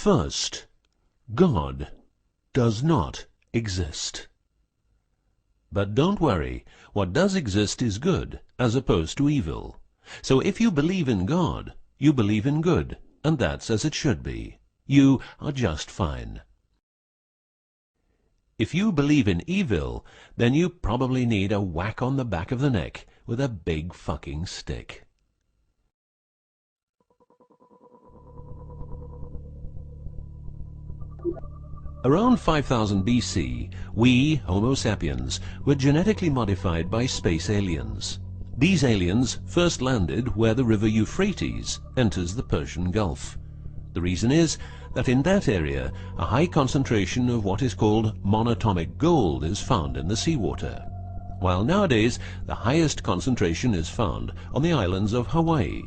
First, God does not exist. But don't worry, what does exist is good, as opposed to evil. So if you believe in God, you believe in good, and that's as it should be. You are just fine. If you believe in evil, then you probably need a whack on the back of the neck with a big fucking stick. Around 5000 BC, we, Homo sapiens, were genetically modified by space aliens. These aliens first landed where the river Euphrates enters the Persian Gulf. The reason is that in that area, a high concentration of what is called monatomic gold is found in the seawater, while nowadays the highest concentration is found on the islands of Hawaii.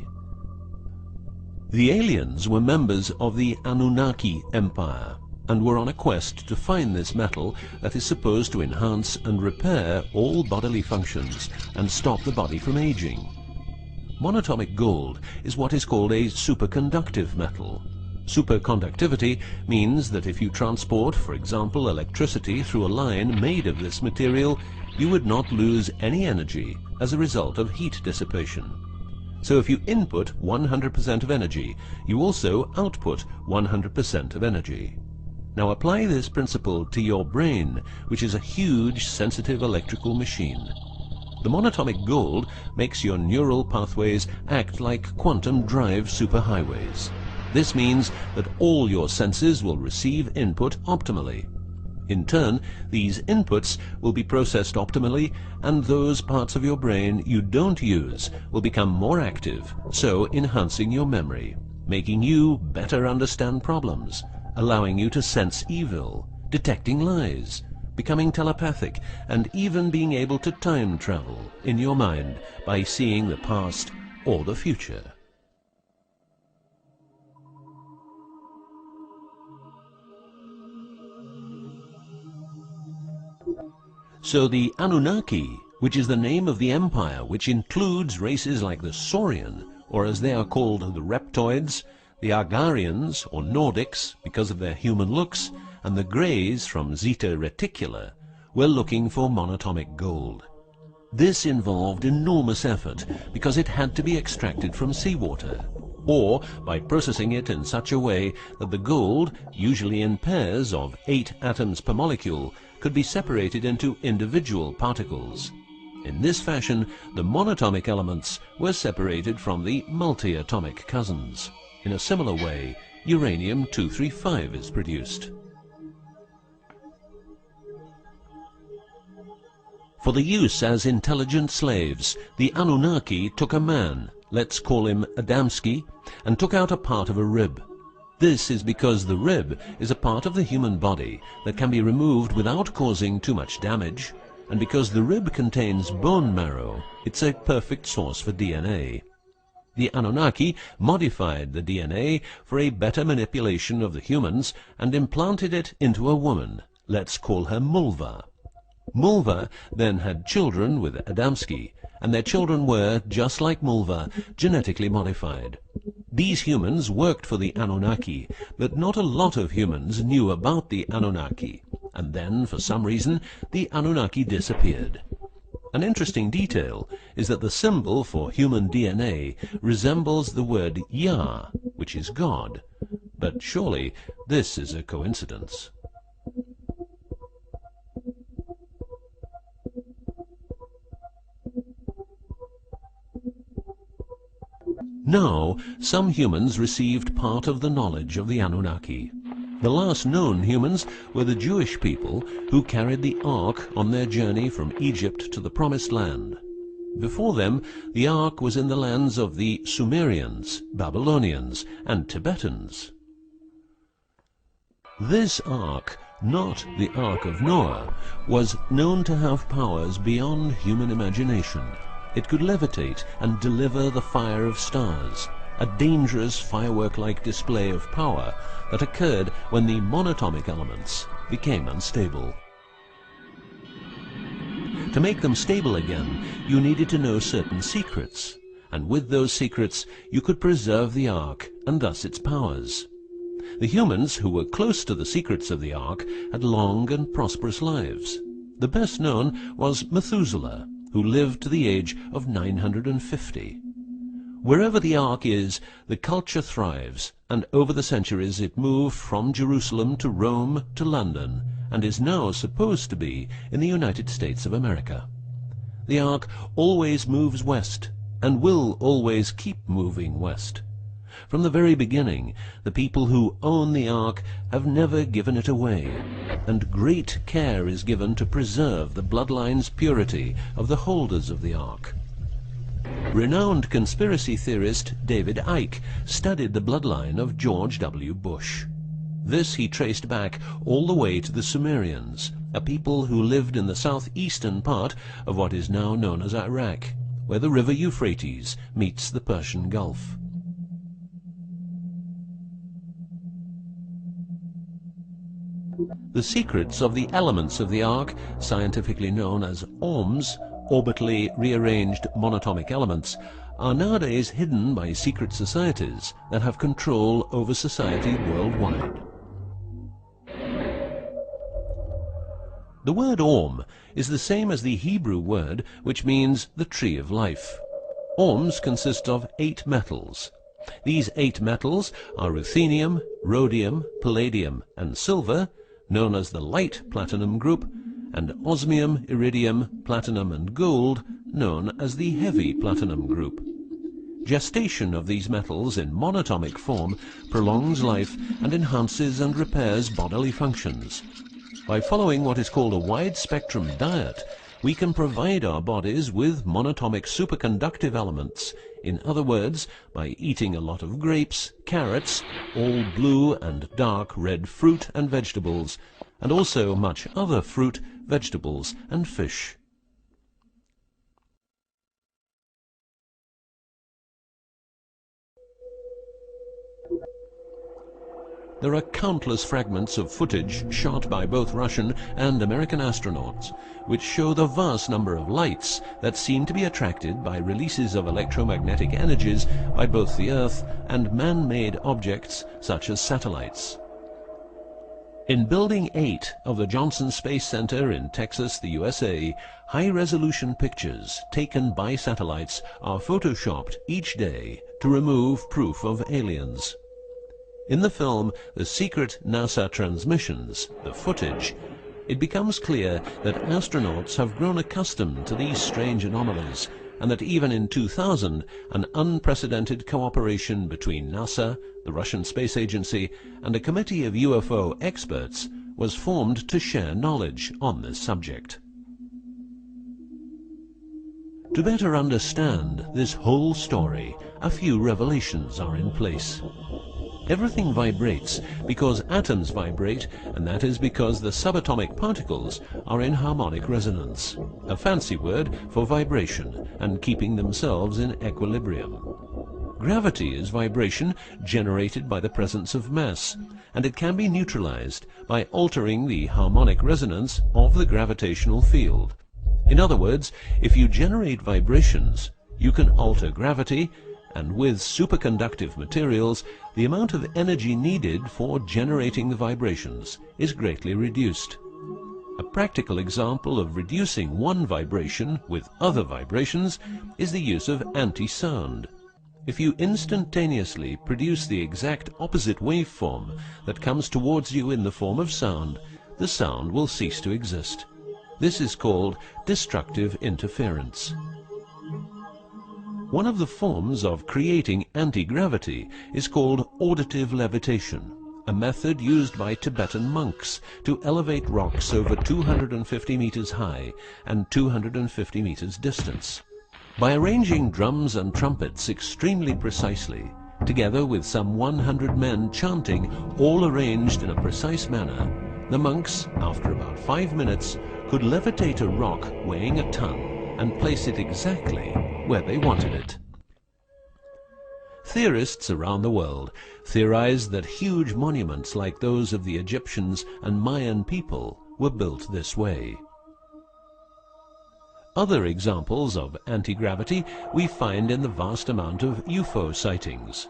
The aliens were members of the Annunaki Empire and were on a quest to find this metal that is supposed to enhance and repair all bodily functions and stop the body from aging. Monatomic gold is what is called a superconductive metal. Superconductivity means that if you transport, for example, electricity through a line made of this material, you would not lose any energy as a result of heat dissipation. So if you input 100% of energy, you also output 100% of energy. Now apply this principle to your brain, which is a huge, sensitive electrical machine. The monatomic gold makes your neural pathways act like quantum drive superhighways. This means that all your senses will receive input optimally. In turn, these inputs will be processed optimally, and those parts of your brain you don't use will become more active, so enhancing your memory, making you better understand problems, allowing you to sense evil, detecting lies, becoming telepathic, and even being able to time travel in your mind by seeing the past or the future. So the Annunaki, which is the name of the empire which includes races like the Saurian, or as they are called the Reptoids, the Argarians or Nordics because of their human looks, and the Greys from Zeta Reticula, were looking for monatomic gold. This involved enormous effort because it had to be extracted from seawater, or by processing it in such a way that the gold, usually in pairs of 8 atoms per molecule, could be separated into individual particles. In this fashion, the monatomic elements were separated from the multi-atomic cousins. In a similar way, uranium-235 is produced. For the use as intelligent slaves, the Annunaki took a man, let's call him Adamski, and took out a part of a rib. This is because the rib is a part of the human body that can be removed without causing too much damage, and because the rib contains bone marrow, it's a perfect source for DNA. The Annunaki modified the DNA for a better manipulation of the humans and implanted it into a woman, let's call her Mulva. Mulva then had children with Adamski, and their children were, just like Mulva, genetically modified. These humans worked for the Annunaki, but not a lot of humans knew about the Annunaki, and then, for some reason, the Annunaki disappeared. An interesting detail is that the symbol for human DNA resembles the word Yah, which is God, but surely this is a coincidence. Now, some humans received part of the knowledge of the Annunaki. The last known humans were the Jewish people who carried the Ark on their journey from Egypt to the Promised Land. Before them, the Ark was in the lands of the Sumerians, Babylonians, and Tibetans. This Ark, not the Ark of Noah, was known to have powers beyond human imagination. It could levitate and deliver the fire of stars, a dangerous firework-like display of power that occurred when the monatomic elements became unstable. To make them stable again, you needed to know certain secrets, and with those secrets you could preserve the Ark and thus its powers. The humans who were close to the secrets of the Ark had long and prosperous lives. The best known was Methuselah, who lived to the age of 950. Wherever the Ark is, the culture thrives, and over the centuries it moved from Jerusalem to Rome to London, and is now supposed to be in the United States of America. The Ark always moves west, and will always keep moving west. From the very beginning, the people who own the Ark have never given it away, and great care is given to preserve the bloodline's purity of the holders of the Ark. Renowned conspiracy theorist David Icke studied the bloodline of George W. Bush. This he traced back all the way to the Sumerians, a people who lived in the southeastern part of what is now known as Iraq, where the river Euphrates meets the Persian Gulf. The secrets of the elements of the Ark, scientifically known as ORMs, orbitally rearranged monatomic elements, are nowadays hidden by secret societies that have control over society worldwide. The word ORM is the same as the Hebrew word which means the tree of life. ORMs consist of 8 metals. These 8 metals are ruthenium, rhodium, palladium, and silver, known as the light platinum group, and osmium, iridium, platinum, and gold, known as the heavy platinum group. Gestation of these metals in monatomic form prolongs life and enhances and repairs bodily functions. By following what is called a wide-spectrum diet, we can provide our bodies with monatomic superconductive elements. In other words, by eating a lot of grapes, carrots, all blue and dark red fruit and vegetables, and also much other fruit, vegetables, and fish. There are countless fragments of footage shot by both Russian and American astronauts, which show the vast number of lights that seem to be attracted by releases of electromagnetic energies by both the Earth and man-made objects such as satellites. In Building 8 of the Johnson Space Center in Texas, the USA, high-resolution pictures taken by satellites are photoshopped each day to remove proof of aliens. In the film The Secret NASA Transmissions, the footage, it becomes clear that astronauts have grown accustomed to these strange anomalies, and that even in 2000, an unprecedented cooperation between NASA, the Russian Space Agency, and a committee of UFO experts was formed to share knowledge on this subject. To better understand this whole story, a few revelations are in place. Everything vibrates because atoms vibrate, and that is because the subatomic particles are in harmonic resonance, a fancy word for vibration and keeping themselves in equilibrium. Gravity is vibration generated by the presence of mass, and it can be neutralized by altering the harmonic resonance of the gravitational field. In other words, if you generate vibrations, you can alter gravity, and with superconductive materials, the amount of energy needed for generating the vibrations is greatly reduced. A practical example of reducing one vibration with other vibrations is the use of anti-sound. If you instantaneously produce the exact opposite waveform that comes towards you in the form of sound, the sound will cease to exist. This is called destructive interference. One of the forms of creating anti-gravity is called auditive levitation, a method used by Tibetan monks to elevate rocks over 250 meters high and 250 meters distance. By arranging drums and trumpets extremely precisely, together with some 100 men chanting, all arranged in a precise manner, the monks, after about 5 minutes, could levitate a rock weighing a ton and place it exactly where they wanted it. Theorists around the world theorize that huge monuments like those of the Egyptians and Mayan people were built this way. Other examples of anti-gravity we find in the vast amount of UFO sightings.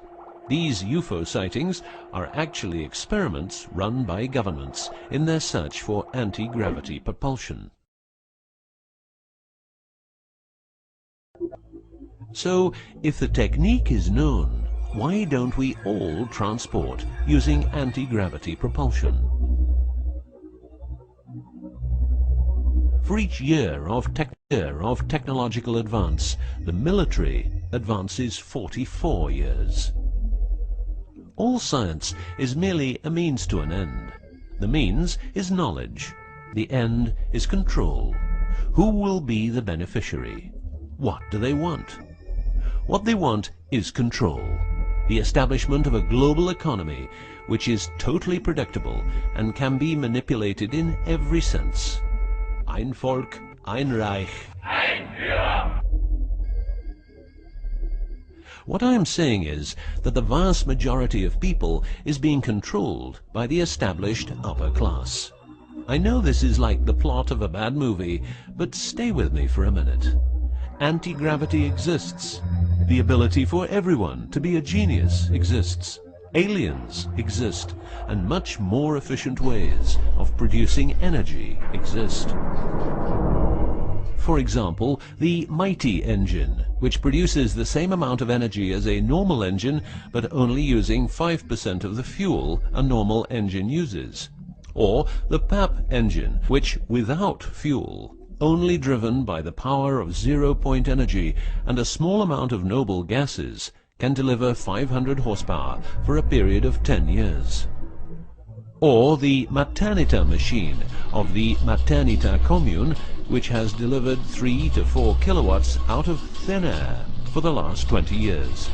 These UFO sightings are actually experiments run by governments in their search for anti-gravity propulsion. So, if the technique is known, why don't we all transport using anti-gravity propulsion? For each year of technological advance, the military advances 44 years. All science is merely a means to an end. The means is knowledge. The end is control. Who will be the beneficiary? What do they want? What they want is control. The establishment of a global economy which is totally predictable and can be manipulated in every sense. Ein Volk, ein Reich, ein Führer. What I am saying is that the vast majority of people is being controlled by the established upper class. I know this is like the plot of a bad movie, but stay with me for a minute. Anti-gravity exists. The ability for everyone to be a genius exists. Aliens exist, and much more efficient ways of producing energy exist. For example, the mighty engine, which produces the same amount of energy as a normal engine, but only using 5% of the fuel a normal engine uses. Or the PAP engine, which, without fuel, only driven by the power of zero-point energy and a small amount of noble gases, can deliver 500 horsepower for a period of 10 years. Or the Maternita machine of the Maternita commune, which has delivered 3 to 4 kilowatts out of thin air for the last 20 years.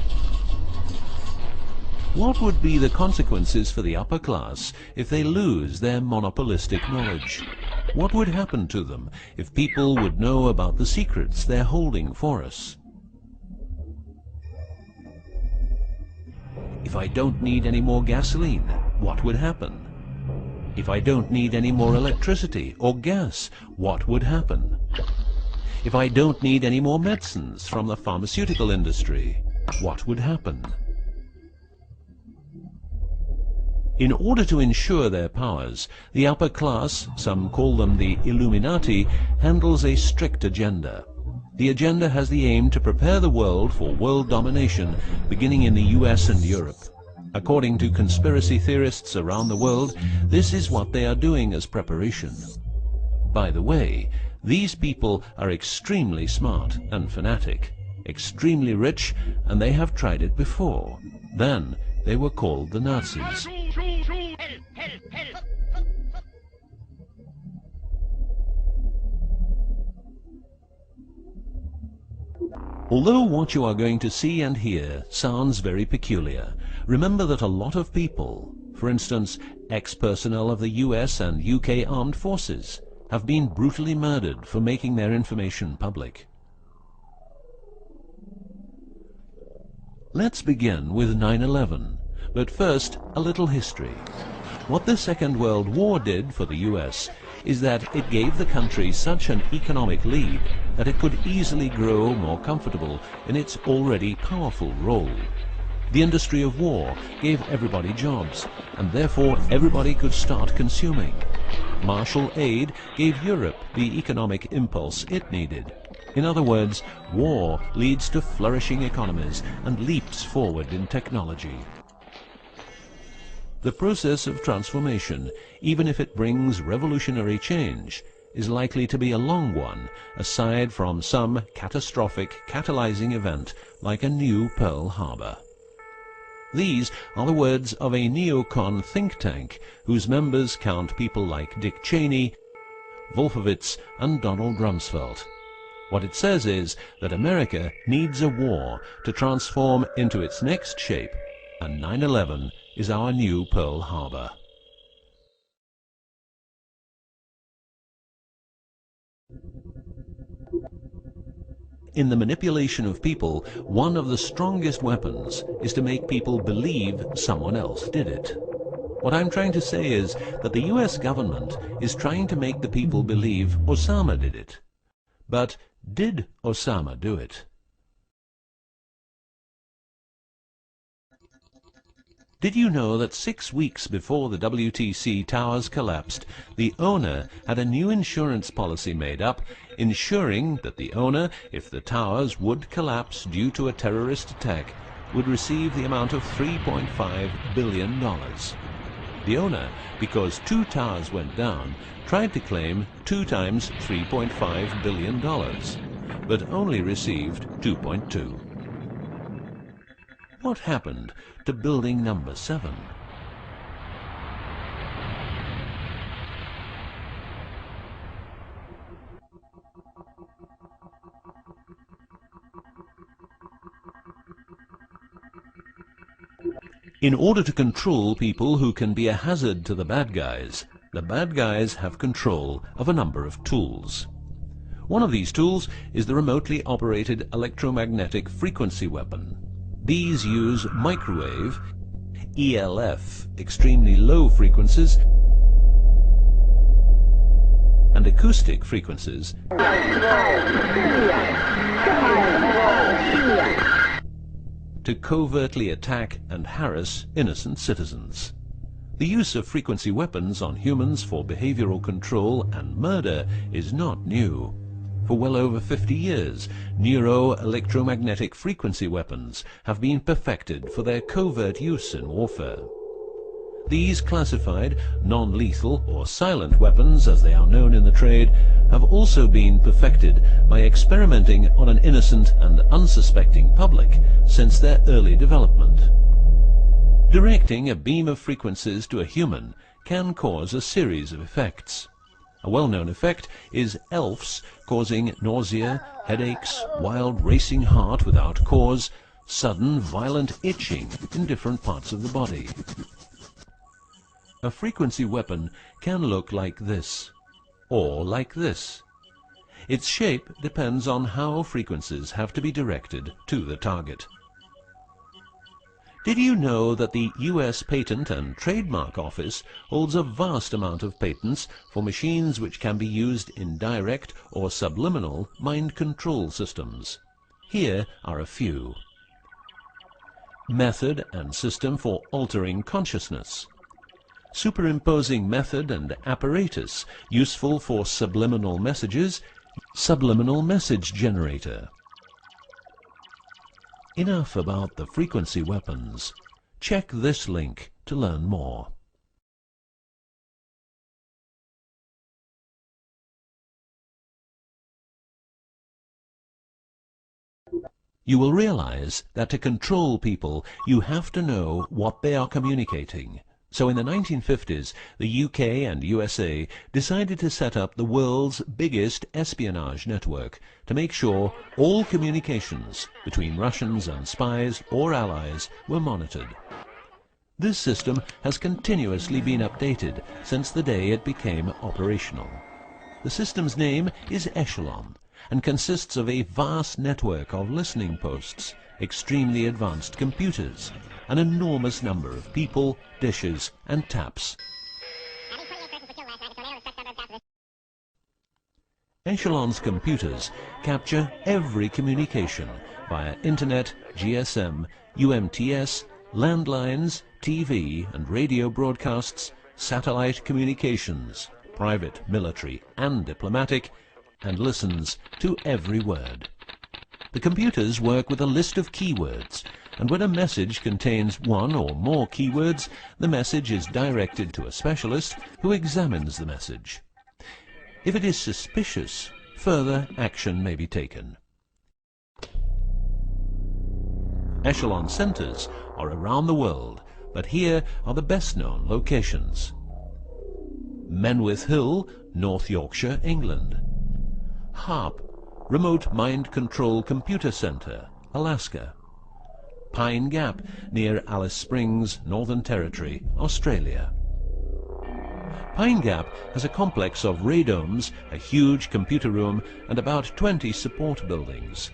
What would be the consequences for the upper class if they lose their monopolistic knowledge? What would happen to them if people would know about the secrets they're holding for us? If I don't need any more gasoline, what would happen? If I don't need any more electricity or gas, what would happen? If I don't need any more medicines from the pharmaceutical industry, what would happen? In order to ensure their powers, the upper class, some call them the Illuminati, handles a strict agenda. The agenda has the aim to prepare the world for world domination, beginning in the US and Europe. According to conspiracy theorists around the world, this is what they are doing as preparation. By the way, these people are extremely smart and fanatic, extremely rich, and they have tried it before. Then they were called the Nazis. Although what you are going to see and hear sounds very peculiar, remember that a lot of people, for instance, ex-personnel of the US and UK armed forces, have been brutally murdered for making their information public. Let's begin with 9/11, but first a little history. What the Second World War did for the US is that it gave the country such an economic lead that it could easily grow more comfortable in its already powerful role. The industry of war gave everybody jobs, and therefore everybody could start consuming. Marshall aid gave Europe the economic impulse it needed. In other words, war leads to flourishing economies and leaps forward in technology. The process of transformation, even if it brings revolutionary change, is likely to be a long one, aside from some catastrophic catalyzing event like a new Pearl Harbor. These are the words of a neocon think tank whose members count people like Dick Cheney, Wolfowitz, and Donald Rumsfeld. What it says is that America needs a war to transform into its next shape, and 9/11 is our new Pearl Harbor. In the manipulation of people, one of the strongest weapons is to make people believe someone else did it. What I'm trying to say is that the US government is trying to make the people believe Osama did it. But did Osama do it? Did you know that 6 weeks before the WTC towers collapsed, the owner had a new insurance policy made up, ensuring that the owner, if the towers would collapse due to a terrorist attack, would receive the amount of $3.5 billion. The owner, because 2 towers went down, tried to claim 2 times $3.5 billion, but only received 2.2. What happened to building number 7? In order to control people who can be a hazard to the bad guys have control of a number of tools. One of these tools is the remotely operated electromagnetic frequency weapon. These use microwave, ELF, extremely low frequencies, and acoustic frequencies to covertly attack and harass innocent citizens. The use of frequency weapons on humans for behavioral control and murder is not new. For well over 50 years, neuro-electromagnetic frequency weapons have been perfected for their covert use in warfare. These classified, non-lethal or silent weapons, as they are known in the trade, have also been perfected by experimenting on an innocent and unsuspecting public since their early development. Directing a beam of frequencies to a human can cause a series of effects. A well-known effect is ELFs causing nausea, headaches, wild racing heart without cause, sudden violent itching in different parts of the body. A frequency weapon can look like this, or like this. Its shape depends on how frequencies have to be directed to the target. Did you know that the US Patent and Trademark Office holds a vast amount of patents for machines which can be used in direct or subliminal mind control systems? Here are a few. Method and system for altering consciousness. Superimposing method and apparatus useful for subliminal messages. Subliminal message generator. Enough about the frequency weapons. Check this link to learn more. You will realize that to control people, you have to know what they are communicating. So in the 1950s, the UK and USA decided to set up the world's biggest espionage network to make sure all communications between Russians and spies or allies were monitored. This system has continuously been updated since the day it became operational. The system's name is Echelon and consists of a vast network of listening posts, extremely advanced computers, an enormous number of people, dishes, and taps. Echelon's computers capture every communication via Internet, GSM, UMTS, landlines, TV and radio broadcasts, satellite communications, private, military, and diplomatic, and listens to every word. The computers work with a list of keywords, and when a message contains one or more keywords, the message is directed to a specialist who examines the message. If it is suspicious, further action may be taken. Echelon centers are around the world, but here are the best-known locations. Menwith Hill, North Yorkshire, England. HARP, Remote Mind Control Computer Center, Alaska. Pine Gap, near Alice Springs, Northern Territory, Australia. Pine Gap has a complex of radomes, a huge computer room, and about 20 support buildings.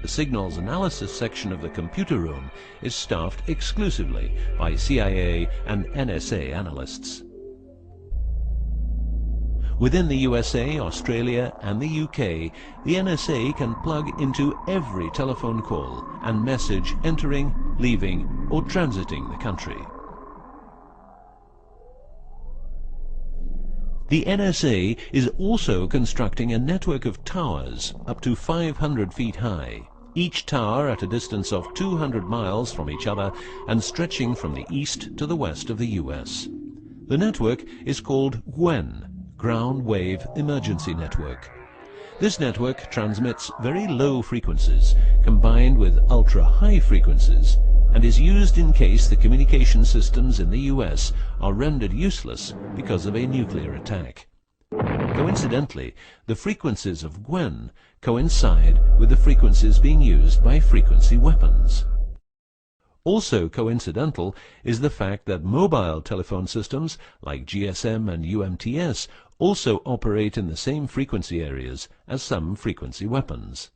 The signals analysis section of the computer room is staffed exclusively by CIA and NSA analysts. Within the USA, Australia and the UK, the NSA can plug into every telephone call and message entering, leaving or transiting the country. The NSA is also constructing a network of towers up to 500 feet high, each tower at a distance of 200 miles from each other and stretching from the east to the west of the US. The network is called GWEN, Ground Wave Emergency Network. This network transmits very low frequencies combined with ultra-high frequencies and is used in case the communication systems in the US are rendered useless because of a nuclear attack. Coincidentally, the frequencies of GWEN coincide with the frequencies being used by frequency weapons. Also coincidental is the fact that mobile telephone systems like GSM and UMTS also operate in the same frequency areas as some frequency weapons.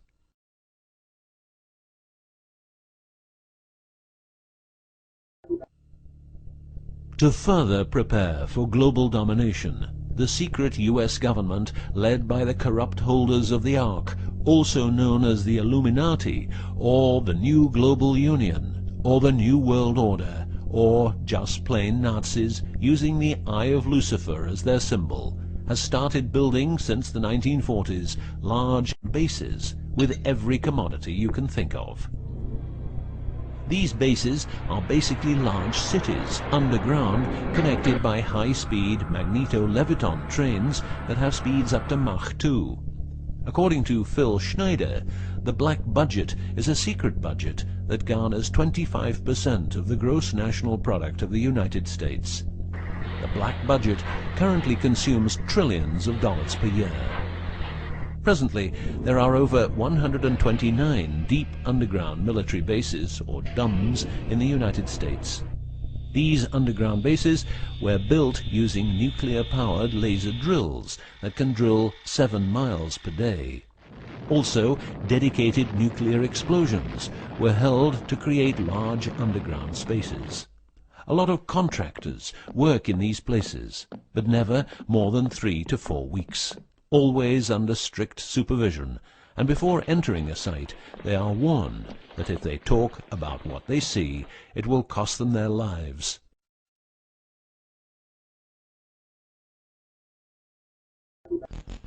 To further prepare for global domination, the secret US government, led by the corrupt holders of the Ark, also known as the Illuminati, or the New Global Union, or the New World Order, or just plain Nazis using the Eye of Lucifer as their symbol, has started building since the 1940s large bases with every commodity you can think of. These bases are basically large cities underground, connected by high-speed magneto-leviton trains that have speeds up to Mach 2. According to Phil Schneider, the black budget is a secret budget that garners 25% of the gross national product of the United States. The black budget currently consumes trillions of dollars per year. Presently, there are over 129 deep underground military bases, or DUMBs, in the United States. These underground bases were built using nuclear-powered laser drills that can drill 7 miles per day. Also, dedicated nuclear explosions were held to create large underground spaces. A lot of contractors work in these places, but never more than 3 to 4 weeks. Always under strict supervision, and before entering a site they are warned that if they talk about what they see, it will cost them their lives.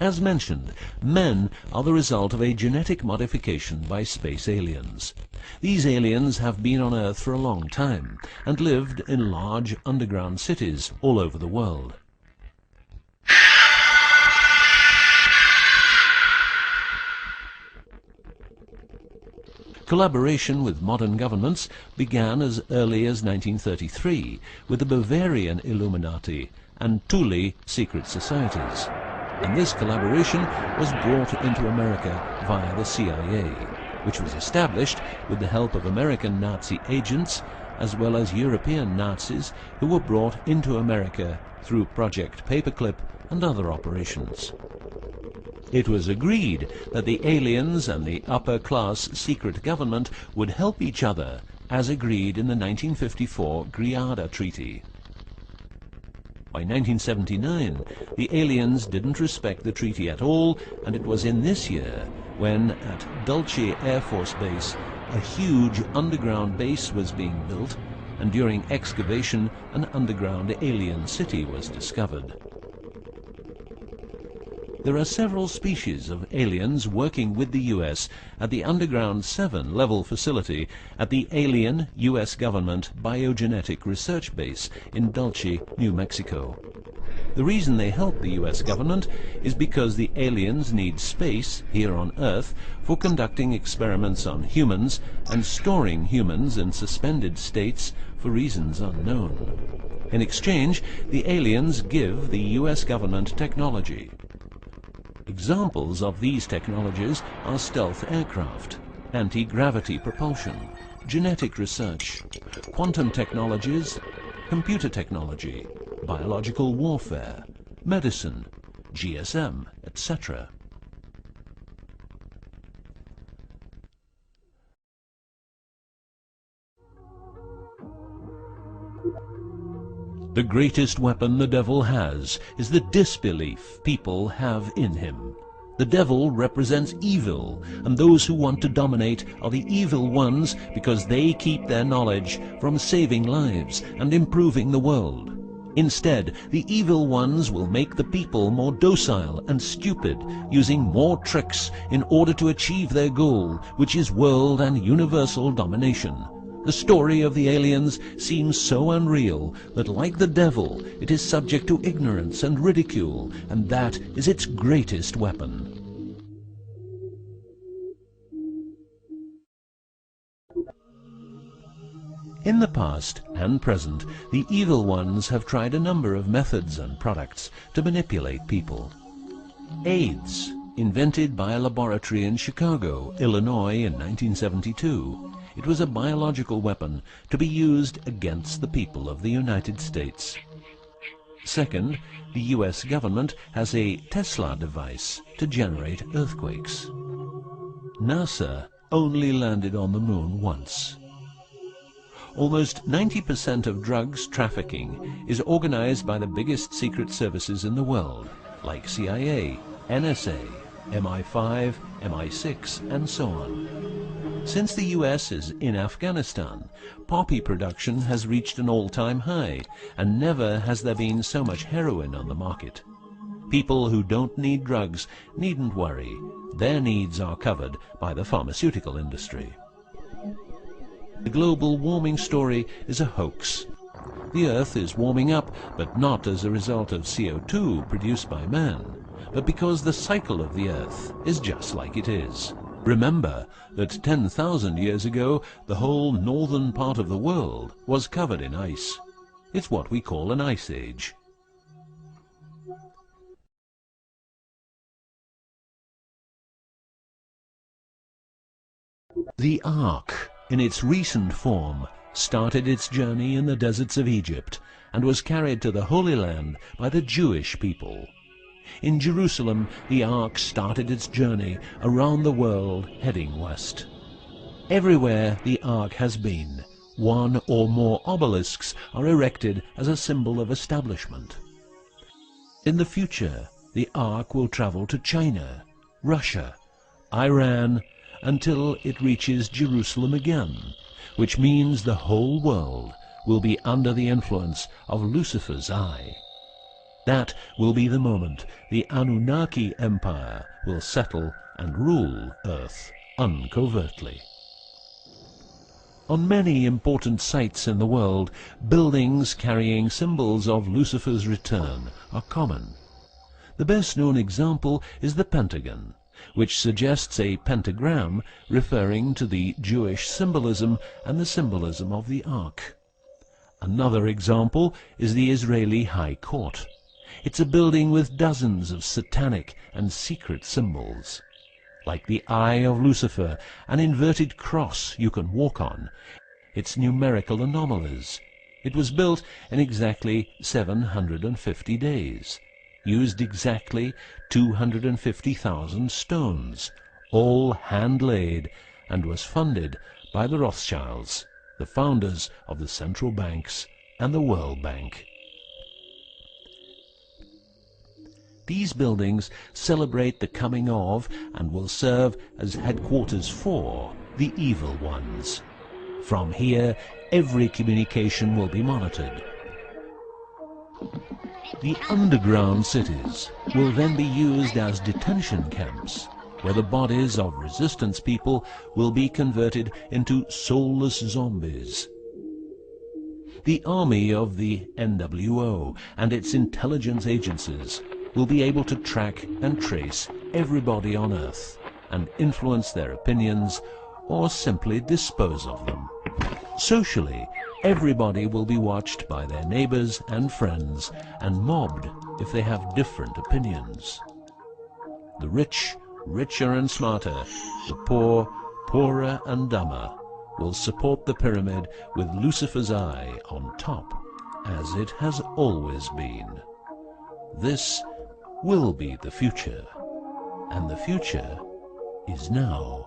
As mentioned, men are the result of a genetic modification by space aliens. These aliens have been on Earth for a long time and lived in large underground cities all over the world. Collaboration with modern governments began as early as 1933 with the Bavarian Illuminati and Thule secret societies, and this collaboration was brought into America via the CIA, which was established with the help of American Nazi agents as well as European Nazis who were brought into America through Project Paperclip and other operations. It was agreed that the aliens and the upper-class secret government would help each other, as agreed in the 1954 Greada Treaty. By 1979, the aliens didn't respect the treaty at all, and it was in this year when, at Dulce Air Force Base, a huge underground base was being built, and during excavation, an underground alien city was discovered. There are several species of aliens working with the U.S. at the Underground 7 level facility at the Alien U.S. Government Biogenetic Research Base in Dulce, New Mexico. The reason they help the U.S. government is because the aliens need space here on Earth for conducting experiments on humans and storing humans in suspended states for reasons unknown. In exchange, the aliens give the U.S. government technology. Examples of these technologies are stealth aircraft, anti-gravity propulsion, genetic research, quantum technologies, computer technology, biological warfare, medicine, GSM, etc. The greatest weapon the devil has is the disbelief people have in him. The devil represents evil, and those who want to dominate are the evil ones because they keep their knowledge from saving lives and improving the world. Instead, the evil ones will make the people more docile and stupid, using more tricks in order to achieve their goal, which is world and universal domination. The story of the aliens seems so unreal that, like the devil, it is subject to ignorance and ridicule, and that is its greatest weapon. In the past and present, the evil ones have tried a number of methods and products to manipulate people. AIDS, invented by a laboratory in Chicago, Illinois in 1972. It was a biological weapon to be used against the people of the United States. Second, the US government has a Tesla device to generate earthquakes. NASA only landed on the moon once. Almost 90% of drugs trafficking is organized by the biggest secret services in the world, like CIA, NSA, MI5, MI6, and so on. Since the US is in Afghanistan, poppy production has reached an all-time high, and never has there been so much heroin on the market. People who don't need drugs needn't worry. Their needs are covered by the pharmaceutical industry. The global warming story is a hoax. The Earth is warming up, but not as a result of CO2 produced by man, but because the cycle of the Earth is just like it is. Remember that 10,000 years ago, the whole northern part of the world was covered in ice. It's what we call an ice age. The Ark, in its recent form, started its journey in the deserts of Egypt and was carried to the Holy Land by the Jewish people. In Jerusalem, the Ark started its journey around the world heading west. Everywhere the Ark has been, one or more obelisks are erected as a symbol of establishment. In the future, the Ark will travel to China, Russia, Iran, until it reaches Jerusalem again, which means the whole world will be under the influence of Lucifer's eye. That will be the moment the Annunaki Empire will settle and rule Earth uncovertly. On many important sites in the world, buildings carrying symbols of Lucifer's return are common. The best-known example is the Pentagon, which suggests a pentagram referring to the Jewish symbolism and the symbolism of the Ark. Another example is the Israeli High Court. It's a building with dozens of satanic and secret symbols. Like the eye of Lucifer, an inverted cross you can walk on, its numerical anomalies. It was built in exactly 750 days. Used exactly 250,000 stones, all hand-laid, and was funded by the Rothschilds, the founders of the central banks and the World Bank. These buildings celebrate the coming of and will serve as headquarters for the evil ones. From here, every communication will be monitored. The underground cities will then be used as detention camps, where the bodies of resistance people will be converted into soulless zombies. The army of the NWO and its intelligence agencies will be able to track and trace everybody on Earth and influence their opinions or simply dispose of them. Socially, everybody will be watched by their neighbors and friends and mobbed if they have different opinions. The rich, richer and smarter, the poor, poorer and dumber, will support the pyramid with Lucifer's eye on top, as it has always been. This will be the future, and the future is now.